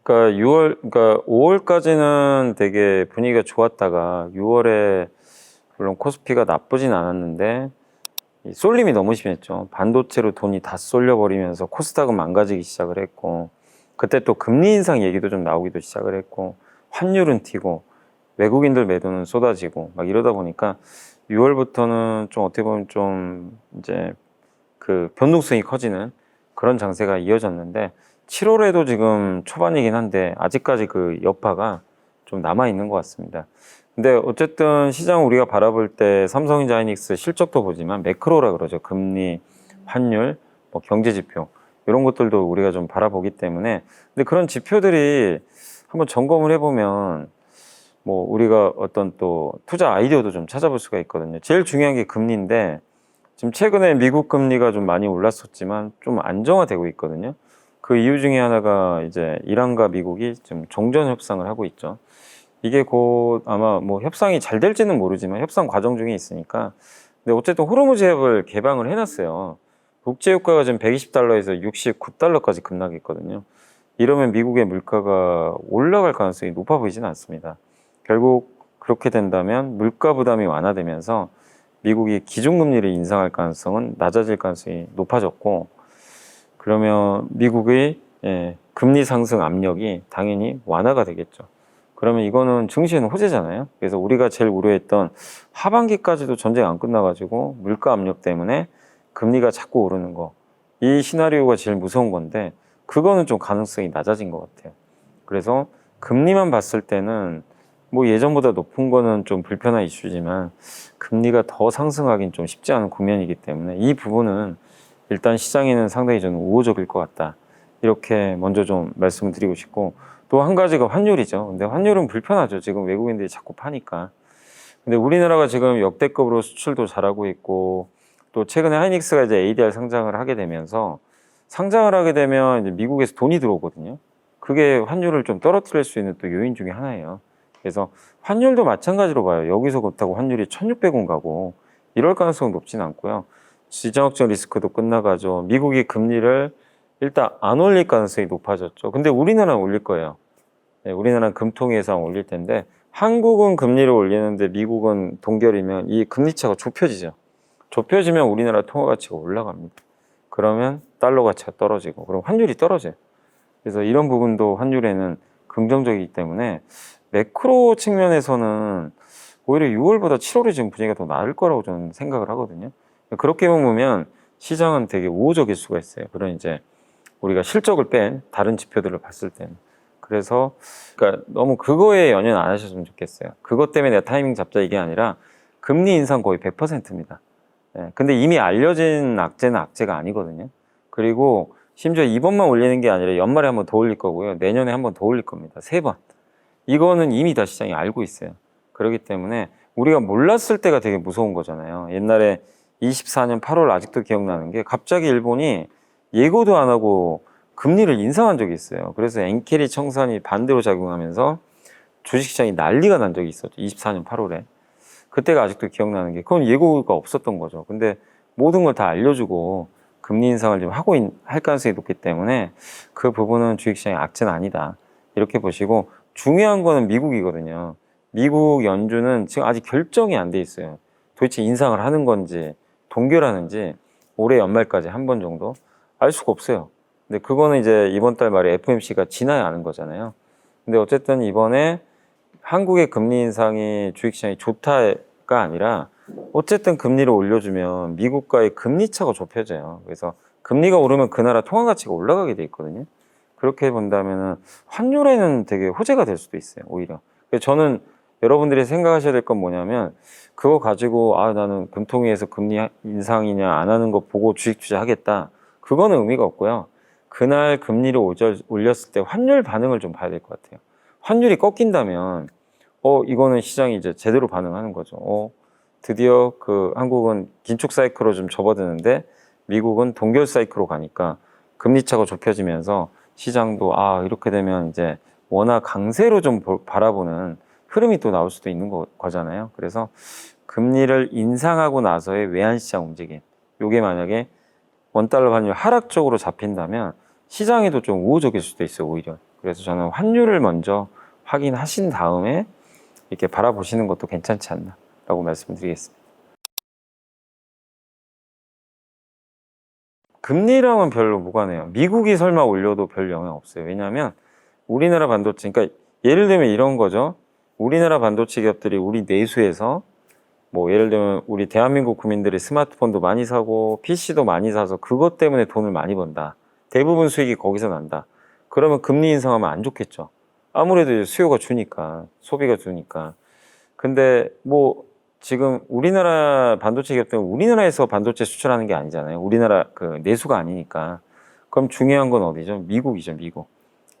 그러니까 5월까지는 되게 분위기가 좋았다가 6월에 물론 코스피가 나쁘진 않았는데 이 쏠림이 너무 심했죠. 반도체로 돈이 다 쏠려버리면서 코스닥은 망가지기 시작을 했고, 그때 또 금리 인상 얘기도 좀 나오기도 시작을 했고, 환율은 튀고 외국인들 매도는 쏟아지고 막 이러다 보니까 6월부터는 좀 어떻게 보면 좀 이제 그 변동성이 커지는 그런 장세가 이어졌는데, 7월에도 지금 초반이긴 한데 아직까지 그 여파가 좀 남아 있는 것 같습니다. 근데 어쨌든 시장 우리가 바라볼 때 삼성전자 하이닉스 실적도 보지만 매크로라 그러죠. 금리, 환율, 뭐 경제 지표 이런 것들도 우리가 좀 바라보기 때문에, 근데 그런 지표들이 한번 점검을 해보면 뭐 우리가 어떤 또 투자 아이디어도 좀 찾아볼 수가 있거든요. 제일 중요한 게 금리인데, 지금 최근에 미국 금리가 좀 많이 올랐었지만 좀 안정화되고 있거든요. 그 이유 중에 하나가 이제 이란과 미국이 지금 종전 협상을 하고 있죠. 이게 곧 아마 뭐 협상이 잘 될지는 모르지만 협상 과정 중에 있으니까. 근데 어쨌든 호르무즈 해협을 개방을 해놨어요. 국제유가가 지금 120달러에서 69달러까지 급락했거든요. 이러면 미국의 물가가 올라갈 가능성이 높아 보이지는 않습니다. 결국 그렇게 된다면 물가 부담이 완화되면서 미국이 기준금리를 인상할 가능성은 낮아질 가능성이 높아졌고, 그러면 미국의 금리 상승 압력이 당연히 완화가 되겠죠. 그러면 이거는 증시는 호재잖아요. 그래서 우리가 제일 우려했던 하반기까지도 전쟁 안 끝나가지고 물가 압력 때문에 금리가 자꾸 오르는 거, 이 시나리오가 제일 무서운 건데 그거는 좀 가능성이 낮아진 것 같아요. 그래서 금리만 봤을 때는 뭐 예전보다 높은 거는 좀 불편한 이슈지만 금리가 더 상승하긴 좀 쉽지 않은 국면이기 때문에 이 부분은 일단 시장에는 상당히 저는 우호적일 것 같다, 이렇게 먼저 좀 말씀을 드리고 싶고, 또 한 가지가 환율이죠. 근데 환율은 불편하죠. 지금 외국인들이 자꾸 파니까. 근데 우리나라가 지금 역대급으로 수출도 잘하고 있고, 또 최근에 하이닉스가 이제 ADR 상장을 하게 되면서, 상장을 하게 되면 이제 미국에서 돈이 들어오거든요. 그게 환율을 좀 떨어뜨릴 수 있는 또 요인 중에 하나예요. 그래서 환율도 마찬가지로 봐요. 여기서 그렇다고 환율이 1,600원 가고 이럴 가능성은 높진 않고요. 지정학적 리스크도 끝나가죠. 미국이 금리를 일단 안 올릴 가능성이 높아졌죠. 근데 우리나라는 올릴 거예요. 네, 우리나라는 금통 예상 올릴 텐데, 한국은 금리를 올리는데 미국은 동결이면 이 금리 차가 좁혀지죠. 좁혀지면 우리나라 통화 가치가 올라갑니다. 그러면 달러 가치가 떨어지고, 그럼 환율이 떨어져요. 그래서 이런 부분도 환율에는 긍정적이기 때문에 매크로 측면에서는 오히려 6월보다 7월이 지금 분위기가 더 나을 거라고 저는 생각을 하거든요. 그렇게 보면 시장은 되게 우호적일 수가 있어요. 그런 이제 우리가 실적을 뺀 다른 지표들을 봤을 때는. 그래서 그러니까 너무 그거에 연연 안 하셨으면 좋겠어요. 그것 때문에 내가 타이밍 잡자 이게 아니라 금리 인상 거의 100%입니다. 예, 근데 이미 알려진 악재는 악재가 아니거든요. 그리고 심지어 이번만 올리는 게 아니라 연말에 한 번 더 올릴 거고요. 내년에 한 번 더 올릴 겁니다. 3번. 이거는 이미 다 시장이 알고 있어요. 그렇기 때문에 우리가 몰랐을 때가 되게 무서운 거잖아요. 옛날에 24년 8월 아직도 기억나는 게, 갑자기 일본이 예고도 안 하고 금리를 인상한 적이 있어요. 그래서 엔캐리 청산이 반대로 작용하면서 주식시장이 난리가 난 적이 있었죠. 24년 8월에. 그때가 아직도 기억나는 게, 그건 예고가 없었던 거죠. 근데 모든 걸 다 알려주고 금리 인상을 좀 할 가능성이 높기 때문에 그 부분은 주식시장의 악재는 아니다, 이렇게 보시고, 중요한 거는 미국이거든요. 미국 연준은 지금 아직 결정이 안 돼 있어요. 도대체 인상을 하는 건지 동결하는지 올해 연말까지 한 번 정도 알 수가 없어요. 근데 그거는 이제 이번 달 말에 FOMC가 지나야 아는 거잖아요. 근데 어쨌든 이번에 한국의 금리 인상이 주식시장이 좋다가 아니라, 어쨌든 금리를 올려주면 미국과의 금리 차가 좁혀져요. 그래서 금리가 오르면 그 나라 통화 가치가 올라가게 돼 있거든요. 그렇게 본다면은 환율에는 되게 호재가 될 수도 있어요, 오히려. 그래서 저는 여러분들이 생각하셔야 될 건 뭐냐면, 그거 가지고 나는 금통위에서 금리 인상이냐 안 하는 거 보고 주식 투자하겠다, 그거는 의미가 없고요. 그날 금리를 올렸을 때 환율 반응을 좀 봐야 될 것 같아요. 환율이 꺾인다면 이거는 시장이 이제 제대로 반응하는 거죠. 드디어 그 한국은 긴축 사이클로 좀 접어드는데 미국은 동결 사이클로 가니까 금리 차가 좁혀지면서 시장도 이렇게 되면 이제 워낙 강세로 좀 바라보는 흐름이 또 나올 수도 있는 거잖아요. 그래서 금리를 인상하고 나서의 외환시장 움직임, 요게 만약에 원달러 환율 하락 쪽으로 잡힌다면 시장에도 좀 우호적일 수도 있어요, 오히려. 그래서 저는 환율을 먼저 확인하신 다음에 이렇게 바라보시는 것도 괜찮지 않나라고 말씀드리겠습니다. 금리랑은 별로 무관해요. 미국이 설마 올려도 별 영향 없어요. 왜냐하면 우리나라 반도체, 그러니까 예를 들면 이런 거죠. 우리나라 반도체 기업들이 우리 내수에서 뭐 예를 들면 우리 대한민국 국민들이 스마트폰도 많이 사고 PC도 많이 사서 그것 때문에 돈을 많이 번다. 대부분 수익이 거기서 난다. 그러면 금리 인상하면 안 좋겠죠. 아무래도 이제 수요가 주니까, 소비가 주니까. 근데 뭐 지금 우리나라 반도체 기업들은 우리나라에서 반도체 수출하는 게 아니잖아요. 우리나라 그 내수가 아니니까. 그럼 중요한 건 어디죠? 미국이죠, 미국.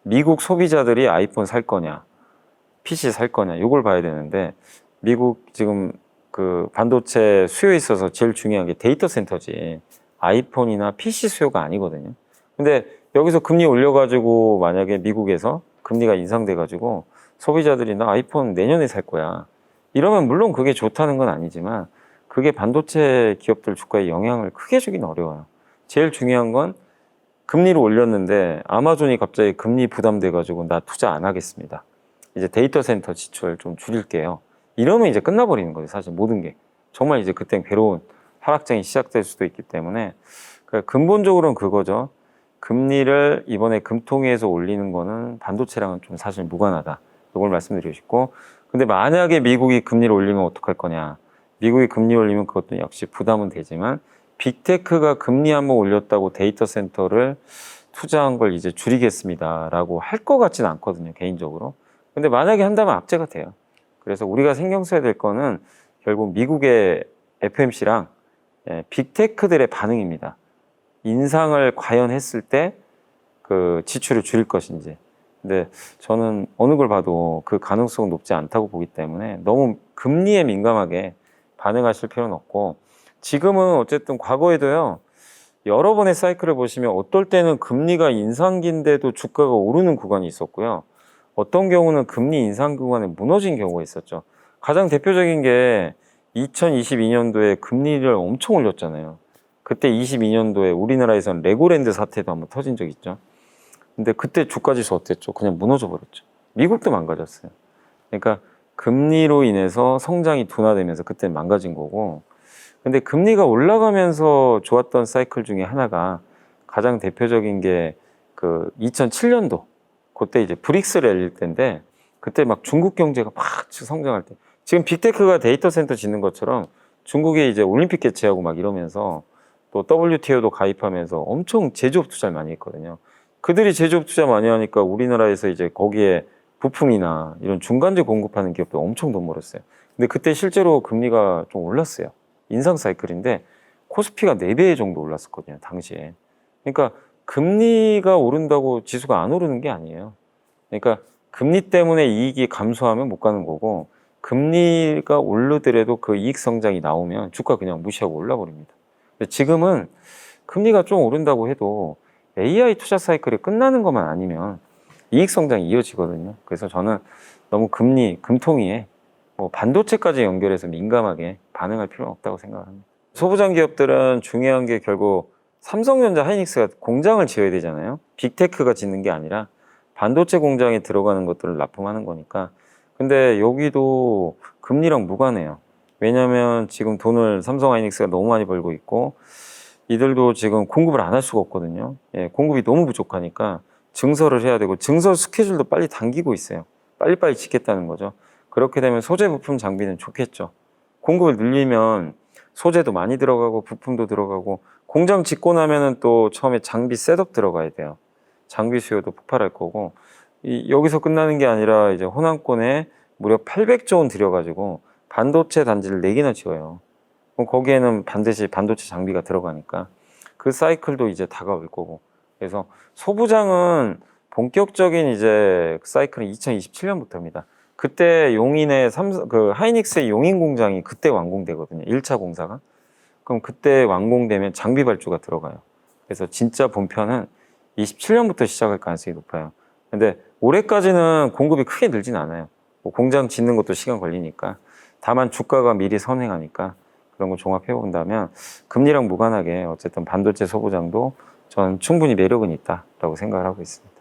미국 소비자들이 아이폰 살 거냐, PC 살 거냐, 이걸 봐야 되는데 미국 지금 그 반도체 수요에 있어서 제일 중요한 게 데이터 센터지. 아이폰이나 PC 수요가 아니거든요. 근데 여기서 금리 올려가지고 만약에 미국에서 금리가 인상돼가지고 소비자들이 나 아이폰 내년에 살 거야. 이러면 물론 그게 좋다는 건 아니지만 그게 반도체 기업들 주가에 영향을 크게 주긴 어려워요. 제일 중요한 건 금리를 올렸는데 아마존이 갑자기 금리 부담돼가지고 나 투자 안 하겠습니다. 이제 데이터 센터 지출 좀 줄일게요. 이러면 이제 끝나버리는 거예요. 사실 모든 게. 정말 이제 그땐 괴로운 하락장이 시작될 수도 있기 때문에 근본적으로는 그거죠. 금리를 이번에 금통위에서 올리는 거는 반도체랑은 좀 사실 무관하다. 이걸 말씀드리고 싶고, 근데 만약에 미국이 금리를 올리면 어떡할 거냐. 미국이 금리 올리면 그것도 역시 부담은 되지만 빅테크가 금리 한번 올렸다고 데이터 센터를 투자한 걸 이제 줄이겠습니다라고 할 것 같지는 않거든요, 개인적으로. 근데 만약에 한다면 악재가 돼요. 그래서 우리가 신경 써야 될 거는 결국 미국의 FMC랑 빅테크들의 반응입니다. 인상을 과연 했을 때 그 지출을 줄일 것인지. 근데 저는 어느 걸 봐도 그 가능성은 높지 않다고 보기 때문에 너무 금리에 민감하게 반응하실 필요는 없고, 지금은 어쨌든 과거에도요, 여러 번의 사이클을 보시면 어떨 때는 금리가 인상기인데도 주가가 오르는 구간이 있었고요. 어떤 경우는 금리 인상 구간에 무너진 경우가 있었죠. 가장 대표적인 게 2022년도에 금리를 엄청 올렸잖아요. 그때 22년도에 우리나라에서는 레고랜드 사태도 한번 터진 적 있죠. 근데 그때 주가 지수 어땠죠? 그냥 무너져 버렸죠. 미국도 망가졌어요. 그러니까 금리로 인해서 성장이 둔화되면서 그때 망가진 거고, 근데 금리가 올라가면서 좋았던 사이클 중에 하나가 가장 대표적인 게 그 2007년도 그때 이제 브릭스를 열릴 때인데, 그때 막 중국 경제가 막 성장할 때, 지금 빅테크가 데이터 센터 짓는 것처럼 중국에 이제 올림픽 개최하고 막 이러면서 또 WTO도 가입하면서 엄청 제조업 투자를 많이 했거든요. 그들이 제조업 투자 많이 하니까 우리나라에서 이제 거기에 부품이나 이런 중간재 공급하는 기업도 엄청 돈 벌었어요. 근데 그때 실제로 금리가 좀 올랐어요. 인상 사이클인데 코스피가 4배 정도 올랐었거든요, 당시에. 그러니까 금리가 오른다고 지수가 안 오르는 게 아니에요. 그러니까 금리 때문에 이익이 감소하면 못 가는 거고, 금리가 오르더라도 그 이익 성장이 나오면 주가 그냥 무시하고 올라버립니다. 근데 지금은 금리가 좀 오른다고 해도 AI 투자 사이클이 끝나는 것만 아니면 이익 성장이 이어지거든요. 그래서 저는 너무 금리, 금통위에 뭐 반도체까지 연결해서 민감하게 반응할 필요는 없다고 생각합니다. 소부장 기업들은 중요한 게 결국 삼성전자, 하이닉스가 공장을 지어야 되잖아요. 빅테크가 짓는 게 아니라 반도체 공장에 들어가는 것들을 납품하는 거니까. 근데 여기도 금리랑 무관해요. 왜냐하면 지금 돈을 삼성 하이닉스가 너무 많이 벌고 있고, 이들도 지금 공급을 안 할 수가 없거든요. 예, 공급이 너무 부족하니까 증설을 해야 되고, 증설 스케줄도 빨리 당기고 있어요. 빨리빨리 짓겠다는 거죠. 그렇게 되면 소재 부품 장비는 좋겠죠. 공급을 늘리면 소재도 많이 들어가고 부품도 들어가고, 공장 짓고 나면은 또 처음에 장비 셋업 들어가야 돼요. 장비 수요도 폭발할 거고, 여기서 끝나는 게 아니라 이제 호남권에 무려 800조 원 들여가지고 반도체 단지를 4개나 지어요. 그럼 거기에는 반드시 반도체 장비가 들어가니까 그 사이클도 이제 다가올 거고. 그래서 소부장은 본격적인 이제 사이클은 2027년부터입니다. 그때 용인의 그 하이닉스의 용인 공장이 그때 완공되거든요. 1차 공사가. 그럼 그때 완공되면 장비 발주가 들어가요. 그래서 진짜 본편은 27년부터 시작할 가능성이 높아요. 근데 올해까지는 공급이 크게 늘진 않아요. 뭐 공장 짓는 것도 시간 걸리니까. 다만 주가가 미리 선행하니까 그런 거 종합해 본다면 금리랑 무관하게 어쨌든 반도체 소부장도 저는 충분히 매력은 있다라고 생각을 하고 있습니다.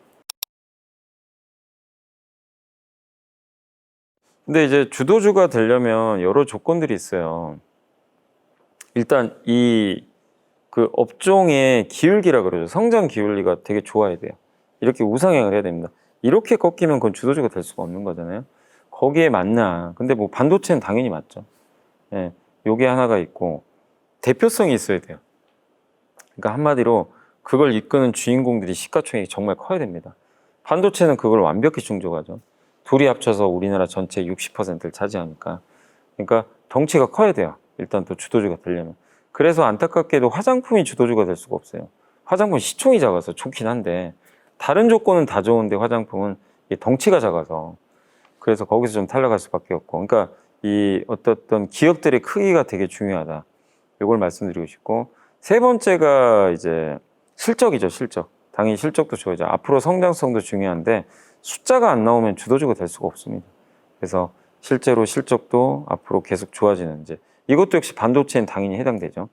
근데 이제 주도주가 되려면 여러 조건들이 있어요. 일단 이 그 업종의 기울기라 그러죠. 성장 기울기가 되게 좋아야 돼요. 이렇게 우상향을 해야 됩니다. 이렇게 꺾이면 그건 주도주가 될 수가 없는 거잖아요. 거기에 맞나? 근데 뭐 반도체는 당연히 맞죠. 예, 요게 하나가 있고 대표성이 있어야 돼요. 그러니까 한마디로 그걸 이끄는 주인공들이 시가총액이 정말 커야 됩니다. 반도체는 그걸 완벽히 충족하죠. 둘이 합쳐서 우리나라 전체 60%를 차지하니까. 그러니까 덩치가 커야 돼요. 일단 또 주도주가 되려면. 그래서 안타깝게도 화장품이 주도주가 될 수가 없어요. 화장품 시총이 작아서 좋긴 한데 다른 조건은 다 좋은데 화장품은 덩치가 작아서 그래서 거기서 좀 탈락할 수밖에 없고, 그러니까 이 어떤 기업들의 크기가 되게 중요하다. 이걸 말씀드리고 싶고, 세 번째가 이제 실적이죠, 실적. 당연히 실적도 좋아야죠. 앞으로 성장성도 중요한데 숫자가 안 나오면 주도주가 될 수가 없습니다. 그래서 실제로 실적도 앞으로 계속 좋아지는 이제 이것도 역시 반도체는 당연히 해당되죠.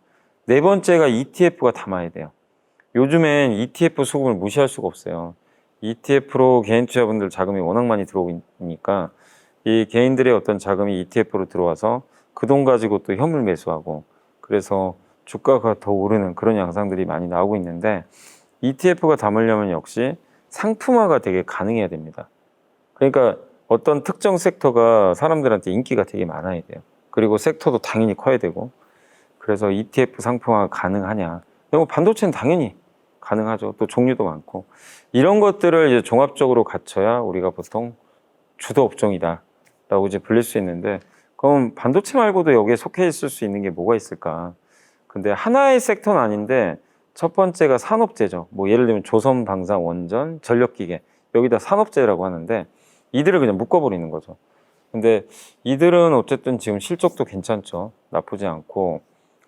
네 번째가 ETF가 담아야 돼요. 요즘엔 ETF 수급을 무시할 수가 없어요. ETF로 개인 투자분들 자금이 워낙 많이 들어오니까 이 개인들의 어떤 자금이 ETF로 들어와서 그 돈 가지고 또 현물 매수하고 그래서 주가가 더 오르는 그런 양상들이 많이 나오고 있는데 ETF가 담으려면 역시 상품화가 되게 가능해야 됩니다. 그러니까 어떤 특정 섹터가 사람들한테 인기가 되게 많아야 돼요. 그리고 섹터도 당연히 커야 되고 그래서 ETF 상품화가 가능하냐. 그리고 반도체는 당연히 가능하죠. 또 종류도 많고 이런 것들을 이제 종합적으로 갖춰야 우리가 보통 주도 업종이다 라고 이제 불릴 수 있는데 그럼 반도체 말고도 여기에 속해 있을 수 있는 게 뭐가 있을까? 근데 하나의 섹터는 아닌데 첫 번째가 산업재죠. 뭐 예를 들면 조선, 방산, 원전, 전력기계 여기다 산업재라고 하는데 이들을 그냥 묶어버리는 거죠. 근데 이들은 어쨌든 지금 실적도 괜찮죠. 나쁘지 않고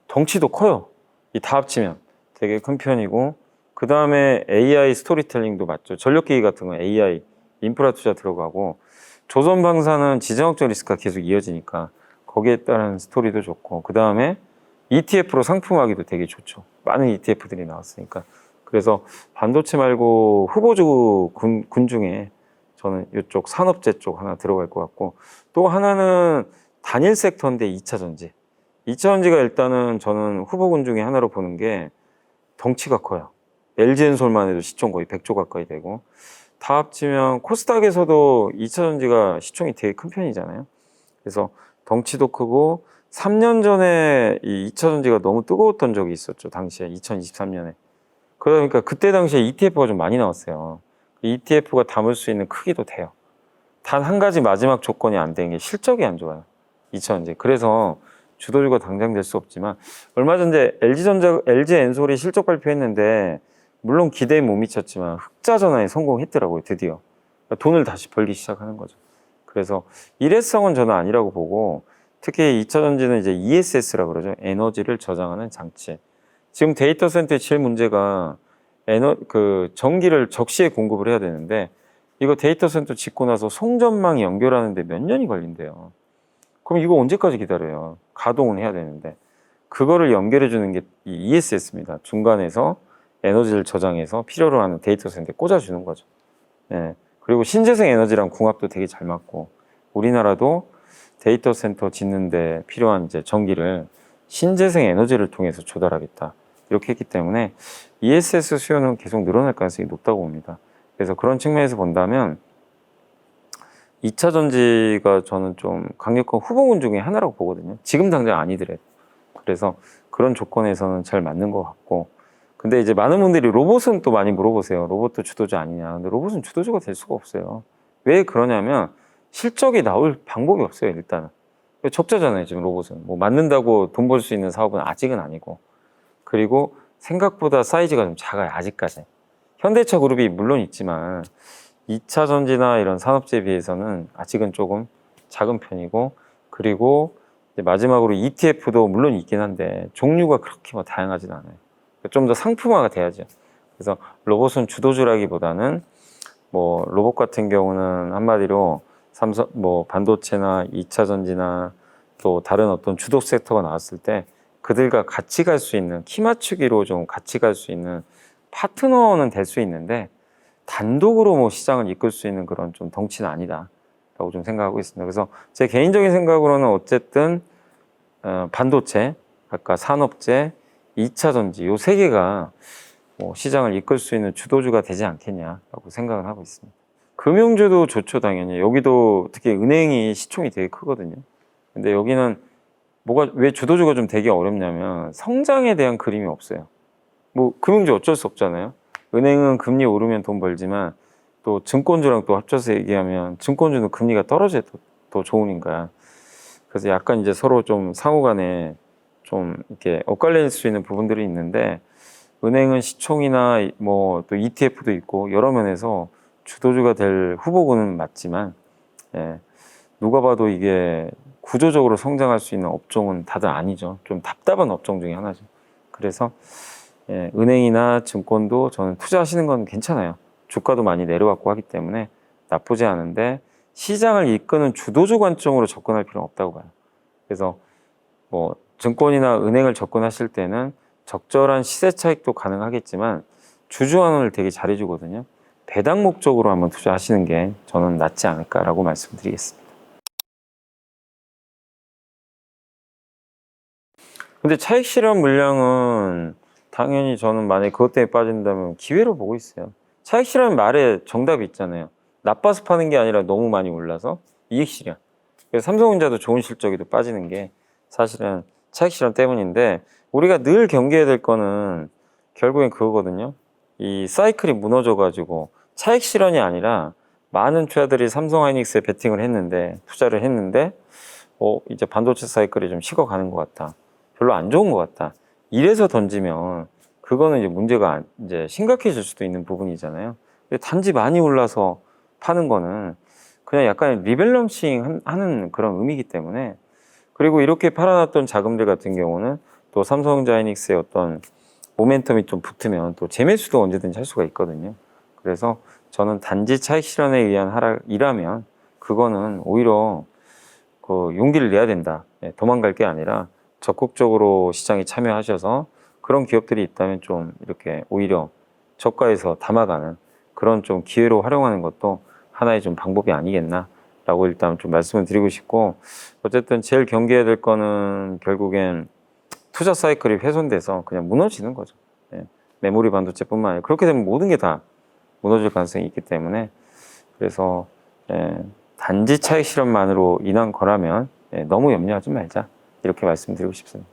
덩치도 커요. 이 다 합치면 되게 큰 편이고 그 다음에 AI 스토리텔링도 맞죠. 전력기기 같은 건 AI 인프라 투자 들어가고 조선 방사는 지정학적 리스크가 계속 이어지니까 거기에 따른 스토리도 좋고 그 다음에 ETF로 상품화하기도 되게 좋죠. 많은 ETF들이 나왔으니까. 그래서 반도체 말고 후보주 군 중에 저는 이쪽 산업재 쪽 하나 들어갈 것 같고 또 하나는 단일 섹터인데 2차 전지. 2차 전지가 일단은 저는 후보군 중에 하나로 보는 게 덩치가 커요. LG엔솔만 해도 시총 거의 100조 가까이 되고 다 합치면 코스닥에서도 2차 전지가 시총이 되게 큰 편이잖아요. 그래서 덩치도 크고 3년 전에 이 2차 전지가 너무 뜨거웠던 적이 있었죠. 당시에 2023년에. 그러니까 그때 당시에 ETF가 좀 많이 나왔어요. ETF가 담을 수 있는 크기도 돼요. 단 한 가지 마지막 조건이 안 되는 게 실적이 안 좋아요. 2차 전지. 그래서 주도주가 당장 될 수 없지만 얼마 전에 LG엔솔이 실적 발표했는데 물론 기대에 못 미쳤지만 흑자 전환에 성공했더라고요. 드디어. 그러니까 돈을 다시 벌기 시작하는 거죠. 그래서 일회성은 저는 아니라고 보고 특히 2차 전지는 이제 ESS라고 그러죠. 에너지를 저장하는 장치. 지금 데이터 센터의 제일 문제가 전기를 적시에 공급을 해야 되는데 이거 데이터 센터 짓고 나서 송전망 연결하는데 몇 년이 걸린대요. 그럼 이거 언제까지 기다려요? 가동은 해야 되는데. 그거를 연결해 주는 게 이 ESS입니다. 중간에서 에너지를 저장해서 필요로 하는 데이터 센터에 꽂아주는 거죠. 예. 그리고 신재생 에너지랑 궁합도 되게 잘 맞고 우리나라도 데이터 센터 짓는데 필요한 이제 전기를 신재생 에너지를 통해서 조달하겠다. 이렇게 했기 때문에 ESS 수요는 계속 늘어날 가능성이 높다고 봅니다. 그래서 그런 측면에서 본다면 2차 전지가 저는 좀 강력한 후보군 중에 하나라고 보거든요. 지금 당장 아니더라도. 그래서 그런 조건에서는 잘 맞는 것 같고. 근데 이제 많은 분들이 로봇은 또 많이 물어보세요. 로봇도 주도주 아니냐. 근데 로봇은 주도주가 될 수가 없어요. 왜 그러냐면 실적이 나올 방법이 없어요, 일단은. 적자잖아요, 지금 로봇은. 뭐 맞는다고 돈 벌 수 있는 사업은 아직은 아니고. 그리고 생각보다 사이즈가 좀 작아요, 아직까지. 현대차 그룹이 물론 있지만 2차 전지나 이런 산업재에 비해서는 아직은 조금 작은 편이고 그리고 이제 마지막으로 ETF도 물론 있긴 한데 종류가 그렇게 뭐 다양하진 않아요. 좀 더 상품화가 돼야죠. 그래서 로봇은 주도주라기보다는 뭐 로봇 같은 경우는 한마디로 삼성 뭐 반도체나 2차 전지나 또 다른 어떤 주도 섹터가 나왔을 때 그들과 같이 갈 수 있는 키 맞추기로 좀 같이 갈 수 있는 파트너는 될 수 있는데 단독으로 뭐 시장을 이끌 수 있는 그런 좀 덩치는 아니다 라고 좀 생각하고 있습니다. 그래서 제 개인적인 생각으로는 어쨌든 반도체, 아까 산업재, 2차 전지 요 세 개가 뭐 시장을 이끌 수 있는 주도주가 되지 않겠냐라고 생각을 하고 있습니다. 금융주도 좋죠, 당연히. 여기도 특히 은행이 시총이 되게 크거든요. 근데 여기는 왜 주도주가 좀 되기 어렵냐면 성장에 대한 그림이 없어요. 뭐 금융주 어쩔 수 없잖아요. 은행은 금리 오르면 돈 벌지만 또 증권주랑 또 합쳐서 얘기하면 증권주는 금리가 떨어져야 더 좋으니까. 그래서 약간 이제 서로 좀 상호간에 좀 이렇게 엇갈릴 수 있는 부분들이 있는데 은행은 시총이나 뭐 또 ETF도 있고 여러 면에서 주도주가 될 후보군은 맞지만 예, 누가 봐도 이게 구조적으로 성장할 수 있는 업종은 다들 아니죠. 좀 답답한 업종 중에 하나죠. 그래서 예, 은행이나 증권도 저는 투자하시는 건 괜찮아요. 주가도 많이 내려왔고 하기 때문에 나쁘지 않은데 시장을 이끄는 주도주 관점으로 접근할 필요는 없다고 봐요. 그래서 뭐 증권이나 은행을 접근하실 때는 적절한 시세 차익도 가능하겠지만 주주환원을 되게 잘해주거든요. 배당 목적으로 한번 투자하시는 게 저는 낫지 않을까라고 말씀드리겠습니다. 근데 차익 실현 물량은 당연히 저는 만약에 그것 때문에 빠진다면 기회로 보고 있어요. 차익 실현 말에 정답이 있잖아요. 나빠서 파는 게 아니라 너무 많이 올라서 이익 실현. 그래서 삼성전자도 좋은 실적에도 빠지는 게 사실은 차익 실현 때문인데 우리가 늘 경계해야 될 거는 결국엔 그거거든요. 이 사이클이 무너져가지고 차익 실현이 아니라 많은 투자들이 삼성 하이닉스에 베팅을 했는데 투자를 했는데 이제 반도체 사이클이 좀 식어가는 것 같다. 별로 안 좋은 것 같다. 이래서 던지면 그거는 이제 문제가 이제 심각해질 수도 있는 부분이잖아요. 근데 단지 많이 올라서 파는 거는 그냥 약간 리밸런싱 하는 그런 의미이기 때문에 그리고 이렇게 팔아놨던 자금들 같은 경우는 또 삼성자이닉스의 어떤 모멘텀이 좀 붙으면 또 재매수도 언제든지 할 수가 있거든요. 그래서 저는 단지 차익 실현에 의한 하락이라면 그거는 오히려 그 용기를 내야 된다. 도망갈 게 아니라 적극적으로 시장에 참여하셔서 그런 기업들이 있다면 좀 이렇게 오히려 저가에서 담아가는 그런 좀 기회로 활용하는 것도 하나의 좀 방법이 아니겠나라고 일단 좀 말씀을 드리고 싶고 어쨌든 제일 경계해야 될 거는 결국엔 투자 사이클이 훼손돼서 그냥 무너지는 거죠. 메모리 반도체뿐만 아니라 그렇게 되면 모든 게 다 무너질 가능성이 있기 때문에 그래서 단지 차익 실현만으로 인한 거라면 너무 염려하지 말자 이렇게 말씀드리고 싶습니다.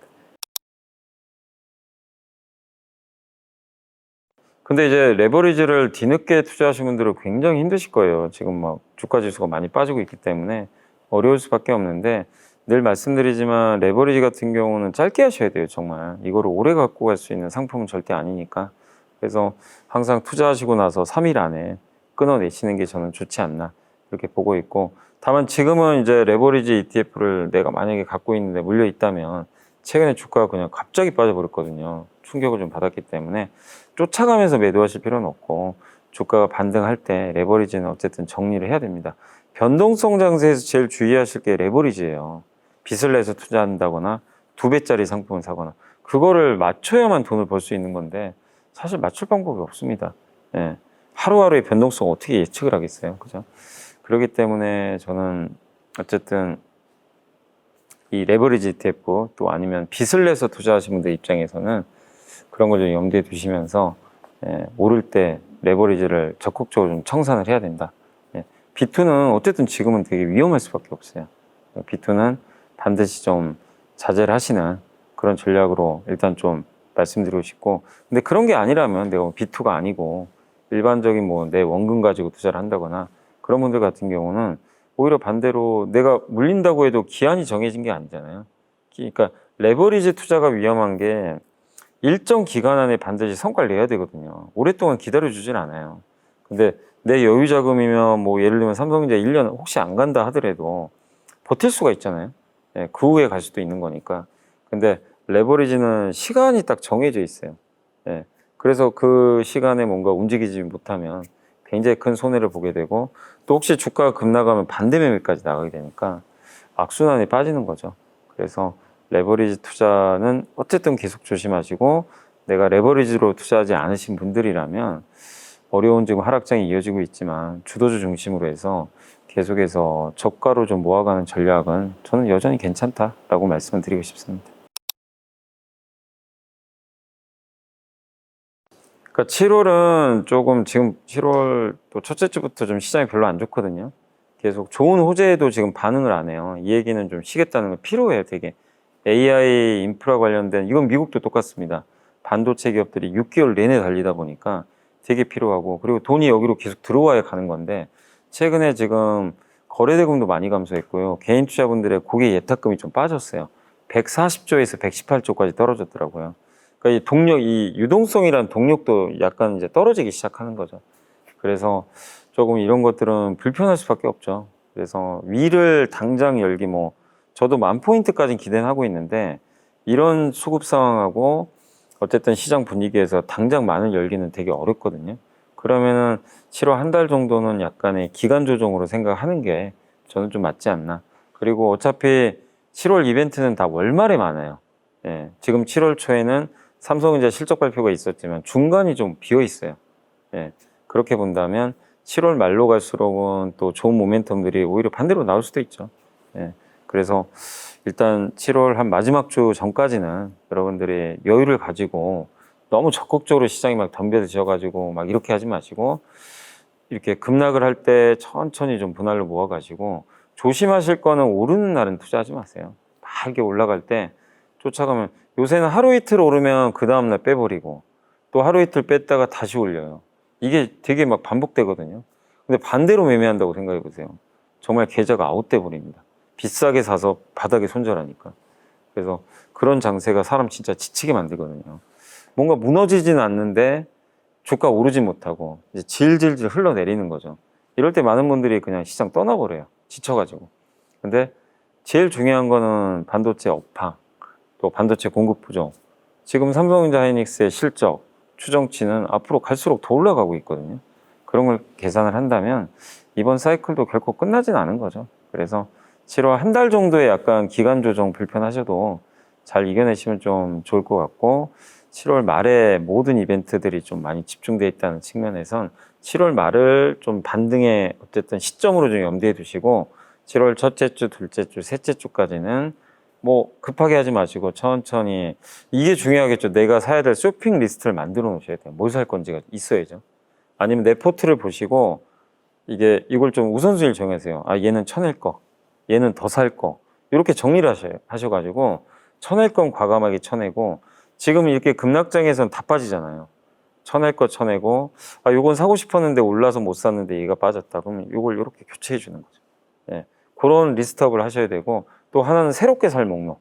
근데 이제 레버리지를 뒤늦게 투자하신 분들은 굉장히 힘드실 거예요. 지금 막 주가 지수가 많이 빠지고 있기 때문에 어려울 수밖에 없는데 늘 말씀드리지만 레버리지 같은 경우는 짧게 하셔야 돼요. 정말 이거를 오래 갖고 갈 수 있는 상품은 절대 아니니까 그래서 항상 투자하시고 나서 3일 안에 끊어내시는 게 저는 좋지 않나 이렇게 보고 있고 다만 지금은 이제 레버리지 ETF를 내가 만약에 갖고 있는데 물려 있다면 최근에 주가가 그냥 갑자기 빠져버렸거든요. 충격을 좀 받았기 때문에 쫓아가면서 매도하실 필요는 없고 주가가 반등할 때 레버리지는 어쨌든 정리를 해야 됩니다. 변동성 장세에서 제일 주의하실 게 레버리지예요. 빚을 내서 투자한다거나 2배짜리 상품을 사거나 그거를 맞춰야만 돈을 벌 수 있는 건데 사실 맞출 방법이 없습니다. 예. 하루하루의 변동성 어떻게 예측을 하겠어요. 그죠? 그렇기 때문에 저는 어쨌든 이 레버리지 ETF 또 아니면 빚을 내서 투자하시는 분들 입장에서는 그런 걸 좀 염두에 두시면서 오를 때 레버리지를 적극적으로 좀 청산을 해야 된다. B2는 어쨌든 지금은 되게 위험할 수밖에 없어요. B2는 반드시 좀 자제를 하시는 그런 전략으로 일단 좀 말씀드리고 싶고 근데 그런 게 아니라면 내가 B2가 아니고 일반적인 뭐 내 원금 가지고 투자를 한다거나 그런 분들 같은 경우는 오히려 반대로 내가 물린다고 해도 기한이 정해진 게 아니잖아요. 그러니까 레버리지 투자가 위험한 게 일정 기간 안에 반드시 성과를 내야 되거든요. 오랫동안 기다려주진 않아요. 근데 내 여유 자금이면 뭐 예를 들면 삼성전자 1년 혹시 안 간다 하더라도 버틸 수가 있잖아요. 그 후에 갈 수도 있는 거니까. 근데 레버리지는 시간이 딱 정해져 있어요. 그래서 그 시간에 뭔가 움직이지 못하면 굉장히 큰 손해를 보게 되고 또 혹시 주가가 급나가면 반대 매매까지 나가게 되니까 악순환에 빠지는 거죠. 그래서 레버리지 투자는 어쨌든 계속 조심하시고 내가 레버리지로 투자하지 않으신 분들이라면 어려운 지금 하락장이 이어지고 있지만 주도주 중심으로 해서 계속해서 저가로 좀 모아가는 전략은 저는 여전히 괜찮다라고 말씀을 드리고 싶습니다. 그러니까 7월은 조금 지금 7월 또 첫째 주부터 좀 시장이 별로 안 좋거든요. 계속 좋은 호재에도 지금 반응을 안 해요. 이 얘기는 좀 쉬겠다는 거 필요해요, 되게. AI 인프라 관련된 이건 미국도 똑같습니다. 반도체 기업들이 6개월 내내 달리다 보니까 되게 필요하고 그리고 돈이 여기로 계속 들어와야 가는 건데 최근에 지금 거래대금도 많이 감소했고요. 개인 투자분들의 고객 예탁금이 좀 빠졌어요. 140조에서 118조까지 떨어졌더라고요. 그러니까 이 동력, 이 유동성이란 동력도 약간 이제 떨어지기 시작하는 거죠. 그래서 조금 이런 것들은 불편할 수밖에 없죠. 그래서 위를 당장 열기 뭐 저도 10,000포인트까지는 기대는 하고 있는데 이런 수급 상황하고 어쨌든 시장 분위기에서 당장 만을 열기는 되게 어렵거든요. 그러면은 7월 한 달 정도는 약간의 기간 조정으로 생각하는 게 저는 좀 맞지 않나. 그리고 어차피 7월 이벤트는 다 월말에 많아요. 예, 지금 7월 초에는 삼성전자 실적 발표가 있었지만 중간이 좀 비어 있어요. 예, 그렇게 본다면 7월 말로 갈수록은 또 좋은 모멘텀들이 오히려 반대로 나올 수도 있죠. 예, 그래서 일단 7월 한 마지막 주 전까지는 여러분들이 여유를 가지고 너무 적극적으로 시장이 막 덤벼드셔가지고 막 이렇게 하지 마시고 이렇게 급락을 할 때 천천히 좀 분할로 모아가시고 조심하실 거는 오르는 날은 투자하지 마세요. 막 이렇게 올라갈 때 쫓아가면 요새는 하루 이틀 오르면 그 다음날 빼버리고 또 하루 이틀 뺐다가 다시 올려요. 이게 되게 막 반복되거든요. 근데 반대로 매매한다고 생각해 보세요. 정말 계좌가 아웃돼 버립니다. 비싸게 사서 바닥에 손절하니까. 그래서 그런 장세가 사람 진짜 지치게 만들거든요. 뭔가 무너지진 않는데 주가 오르지 못하고 이제 질질질 흘러내리는 거죠. 이럴 때 많은 분들이 그냥 시장 떠나버려요. 지쳐가지고. 근데 제일 중요한 거는 반도체 업황, 또 반도체 공급 부족. 지금 삼성전자 하이닉스의 실적, 추정치는 앞으로 갈수록 더 올라가고 있거든요. 그런 걸 계산을 한다면 이번 사이클도 결코 끝나진 않은 거죠. 그래서 7월 한 달 정도의 약간 기간 조정 불편하셔도 잘 이겨내시면 좀 좋을 것 같고 7월 말에 모든 이벤트들이 좀 많이 집중되어 있다는 측면에선 7월 말을 좀 반등의 어쨌든 시점으로 좀 염두에 두시고 7월 첫째 주, 둘째 주, 셋째 주까지는 뭐 급하게 하지 마시고 천천히 이게 중요하겠죠. 내가 사야 될 쇼핑 리스트를 만들어 놓으셔야 돼요. 뭘 살 건지가 있어야죠. 아니면 내 포트를 보시고 이걸 좀 우선순위를 정하세요. 아, 얘는 쳐낼 거, 얘는 더 살 거. 이렇게 정리를 하셔가지고 쳐낼 건 과감하게 쳐내고 지금 이렇게 급락장에서는 다 빠지잖아요. 쳐낼 거 쳐내고 아, 요건 사고 싶었는데 올라서 못 샀는데 얘가 빠졌다. 그러면 요걸 이렇게 교체해 주는 거죠. 예, 그런 리스트업을 하셔야 되고 또 하나는 새롭게 살 목록.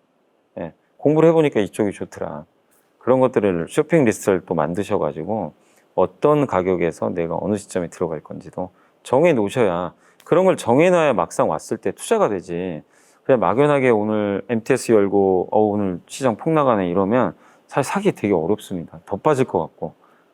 예, 공부를 해보니까 이쪽이 좋더라. 그런 것들을 쇼핑 리스트를 또 만드셔가지고 어떤 가격에서 내가 어느 시점에 들어갈 건지도 정해 놓으셔야 그런 걸 정해놔야 막상 왔을 때 투자가 되지. 그냥 막연하게 오늘 MTS 열고 오늘 시장 폭락하네 이러면 사실 사기 되게 어렵습니다. 더 빠질 것 같고.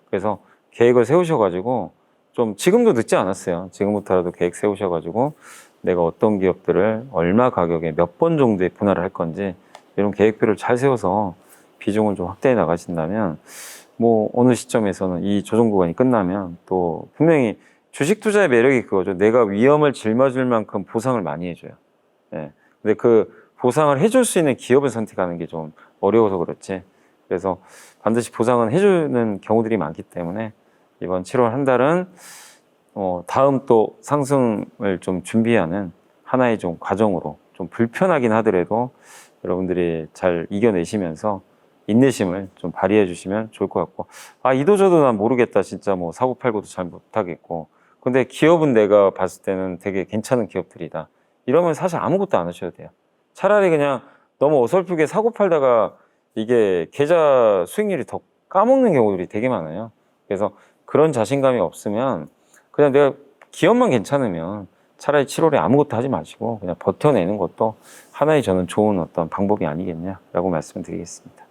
그래서 계획을 세우셔가지고 좀 지금도 늦지 않았어요. 지금부터라도 계획 세우셔가지고 내가 어떤 기업들을 얼마 가격에 몇 번 정도에 분할을 할 건지 이런 계획표를 잘 세워서 비중을 좀 확대해 나가신다면 뭐 어느 시점에서는 이 조정 구간이 끝나면 또 분명히 주식 투자의 매력이 그거죠. 내가 위험을 짊어질 만큼 보상을 많이 해줘요. 예. 근데 그 보상을 해줄 수 있는 기업을 선택하는 게 좀 어려워서 그렇지. 그래서 반드시 보상은 해주는 경우들이 많기 때문에 이번 7월 한 달은 다음 또 상승을 좀 준비하는 하나의 좀 과정으로 좀 불편하긴 하더라도 여러분들이 잘 이겨내시면서 인내심을 좀 발휘해 주시면 좋을 것 같고 아 이도저도 난 모르겠다 진짜 뭐 사고 팔고도 잘 못하겠고 근데 기업은 내가 봤을 때는 되게 괜찮은 기업들이다 이러면 사실 아무것도 안 하셔도 돼요. 차라리 그냥 너무 어설프게 사고 팔다가 이게 계좌 수익률이 더 까먹는 경우들이 되게 많아요. 그래서 그런 자신감이 없으면 그냥 내가 기업만 괜찮으면 차라리 7월에 아무것도 하지 마시고 그냥 버텨내는 것도 하나의 저는 좋은 어떤 방법이 아니겠냐라고 말씀드리겠습니다.